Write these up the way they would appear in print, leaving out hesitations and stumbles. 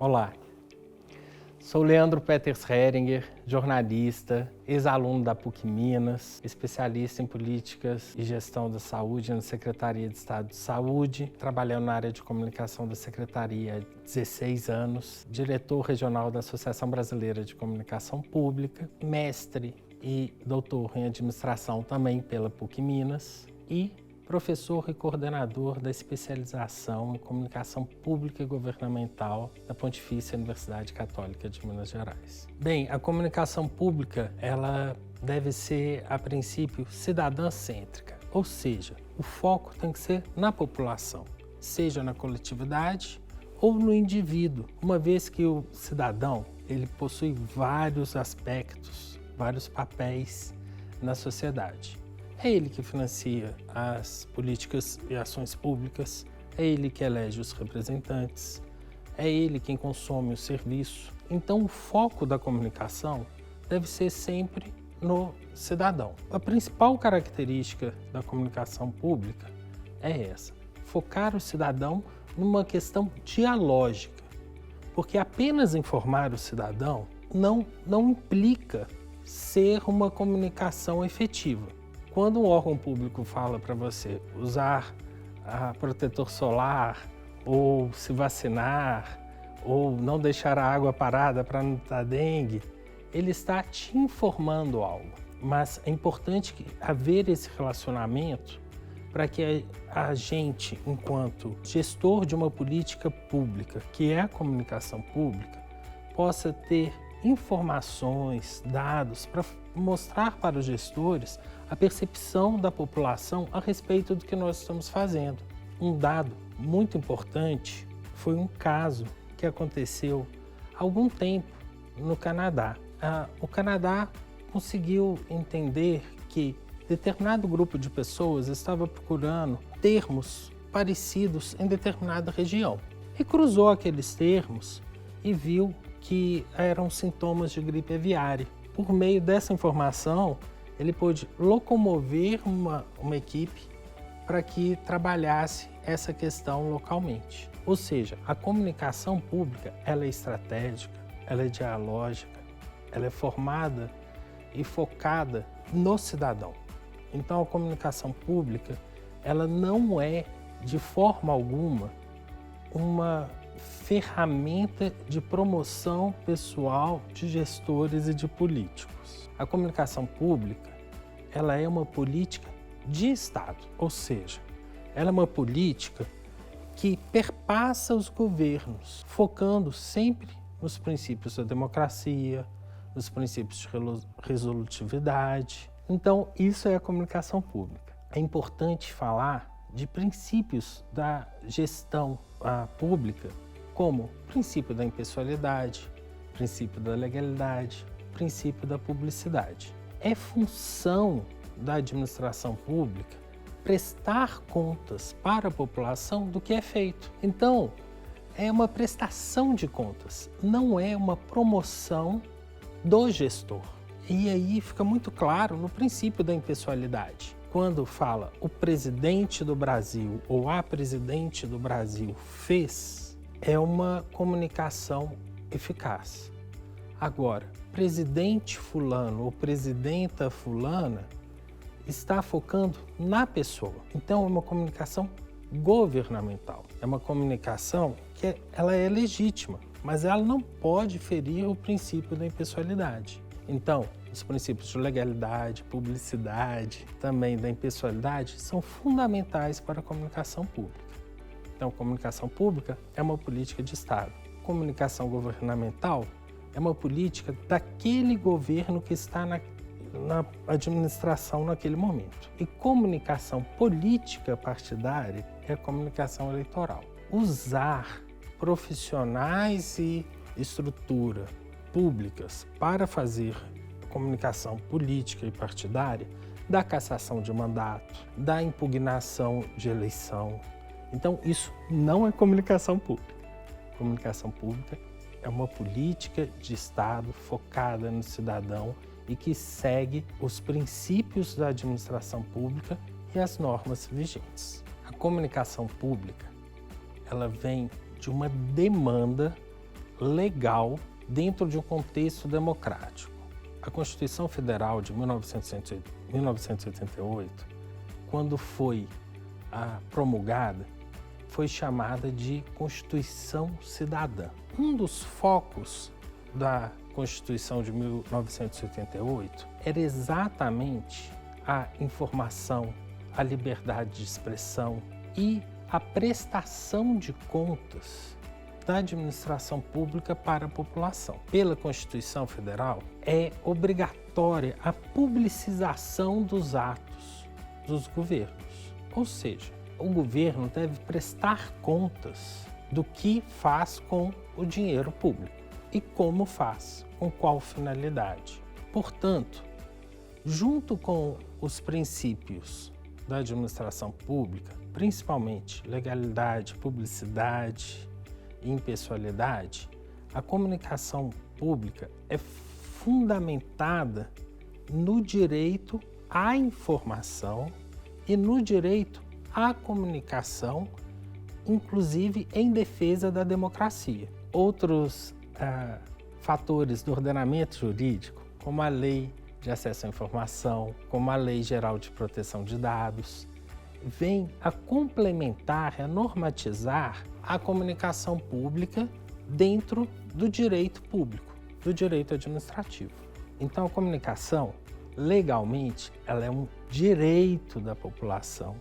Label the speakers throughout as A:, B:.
A: Olá, sou Leandro Peters Heringer, jornalista, ex-aluno da PUC Minas, especialista em políticas e gestão da saúde na Secretaria de Estado de Saúde, trabalhando na área de comunicação da Secretaria há 16 anos, diretor regional da Associação Brasileira de Comunicação Pública, mestre e doutor em administração também pela PUC Minas e professor e coordenador da especialização em comunicação pública e governamental da Pontifícia Universidade Católica de Minas Gerais. Bem, a comunicação pública, ela deve ser, a princípio, cidadã-cêntrica, ou seja, o foco tem que ser na população, seja na coletividade ou no indivíduo, uma vez que o cidadão, ele possui vários aspectos, vários papéis na sociedade. É ele que financia as políticas e ações públicas, é ele que elege os representantes, é ele quem consome o serviço. Então, o foco da comunicação deve ser sempre no cidadão. A principal característica da comunicação pública é essa: focar o cidadão numa questão dialógica, porque apenas informar o cidadão não implica ser uma comunicação efetiva. Quando um órgão público fala para você usar protetor solar, ou se vacinar, ou não deixar a água parada para não dar dengue, ele está te informando algo. Mas é importante haver esse relacionamento para que a gente, enquanto gestor de uma política pública, que é a comunicação pública, possa ter informações, dados para mostrar para os gestores a percepção da população a respeito do que nós estamos fazendo. Um dado muito importante foi um caso que aconteceu há algum tempo no Canadá. O Canadá conseguiu entender que determinado grupo de pessoas estava procurando termos parecidos em determinada região e cruzou aqueles termos e viu que eram sintomas de gripe aviária. Por meio dessa informação, ele pôde locomover uma equipe para que trabalhasse essa questão localmente. Ou seja, a comunicação pública, ela é estratégica, ela é dialógica, ela é formada e focada no cidadão. Então, a comunicação pública, ela não é, de forma alguma, uma ferramenta de promoção pessoal de gestores e de políticos. A comunicação pública, ela é uma política de Estado, ou seja, ela é uma política que perpassa os governos, focando sempre nos princípios da democracia, nos princípios de resolutividade. Então, isso é a comunicação pública. É importante falar de princípios da gestão pública, como princípio da impessoalidade, princípio da legalidade, princípio da publicidade. É função da administração pública prestar contas para a população do que é feito. Então, é uma prestação de contas, não é uma promoção do gestor. E aí fica muito claro no princípio da impessoalidade. Quando fala o presidente do Brasil ou a presidente do Brasil fez, é uma comunicação eficaz. Agora, presidente fulano ou presidenta fulana está focando na pessoa. Então, é uma comunicação governamental. É uma comunicação que ela é legítima, mas ela não pode ferir o princípio da impessoalidade. Então, os princípios de legalidade, publicidade, também da impessoalidade, são fundamentais para a comunicação pública. Então, comunicação pública é uma política de Estado. Comunicação governamental é uma política daquele governo que está na administração naquele momento. E comunicação política partidária é a comunicação eleitoral. Usar profissionais e estrutura públicas para fazer comunicação política e partidária da cassação de mandato, da impugnação de eleição. Então, isso não é comunicação pública. Comunicação pública é uma política de Estado focada no cidadão e que segue os princípios da administração pública e as normas vigentes. A comunicação pública, ela vem de uma demanda legal dentro de um contexto democrático. A Constituição Federal de 1988, quando foi promulgada, foi chamada de Constituição Cidadã. Um dos focos da Constituição de 1988 era exatamente a informação, a liberdade de expressão e a prestação de contas da administração pública para a população. Pela Constituição Federal, é obrigatória a publicização dos atos dos governos. Ou seja, o governo deve prestar contas do que faz com o dinheiro público e como faz, com qual finalidade. Portanto, junto com os princípios da administração pública, principalmente legalidade, publicidade e impessoalidade, a comunicação pública é fundamentada no direito à informação e no direito à comunicação, inclusive em defesa da democracia. Outros fatores do ordenamento jurídico, como a Lei de Acesso à Informação, como a Lei Geral de Proteção de Dados, vêm a complementar, a normatizar a comunicação pública dentro do direito público, do direito administrativo. Então, a comunicação, legalmente, ela é um direito da população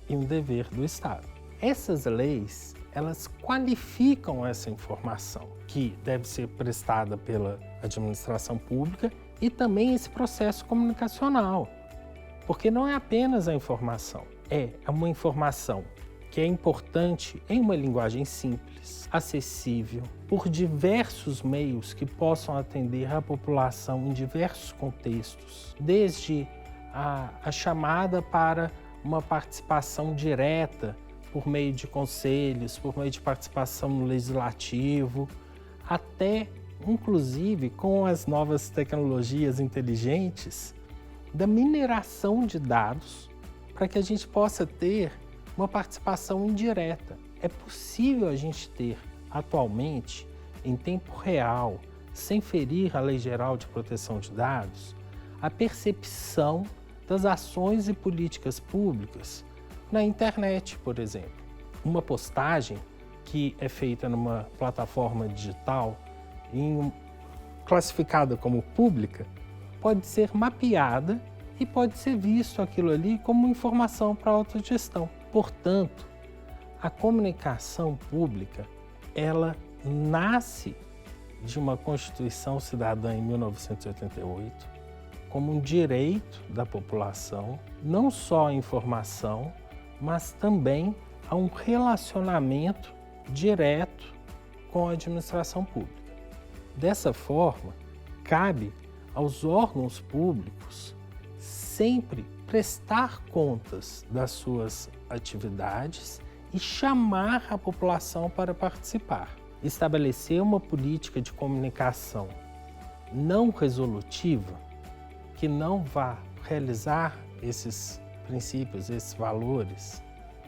A: e um dever do Estado. Essas leis, elas qualificam essa informação que deve ser prestada pela administração pública e também esse processo comunicacional, porque não é apenas a informação, é uma informação que é importante em uma linguagem simples, acessível, por diversos meios que possam atender a população em diversos contextos, desde a chamada para uma participação direta por meio de conselhos, por meio de participação no legislativo, até, inclusive, com as novas tecnologias inteligentes, da mineração de dados para que a gente possa ter uma participação indireta. É possível a gente ter, atualmente, em tempo real, sem ferir a Lei Geral de Proteção de Dados, a percepção das ações e políticas públicas na internet, por exemplo. Uma postagem que é feita numa plataforma digital, classificada como pública, pode ser mapeada e pode ser visto aquilo ali como informação para a autogestão. Portanto, a comunicação pública, ela nasce de uma Constituição Cidadã em 1988, como um direito da população, não só à informação, mas também a um relacionamento direto com a administração pública. Dessa forma, cabe aos órgãos públicos sempre prestar contas das suas atividades e chamar a população para participar. Estabelecer uma política de comunicação não resolutiva, que não vá realizar esses princípios, esses valores,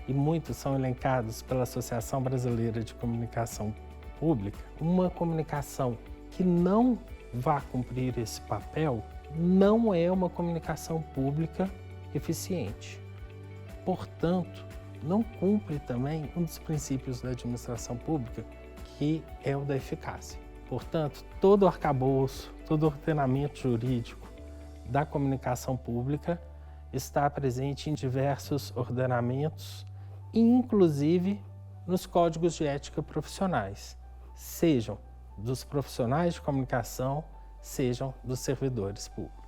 A: e muitos são elencados pela Associação Brasileira de Comunicação Pública, uma comunicação que não vá cumprir esse papel não é uma comunicação pública eficiente. Portanto, não cumpre também um dos princípios da administração pública, que é o da eficácia. Portanto, todo o arcabouço, todo o ordenamento jurídico da comunicação pública está presente em diversos ordenamentos, inclusive nos códigos de ética profissionais, sejam dos profissionais de comunicação, sejam dos servidores públicos.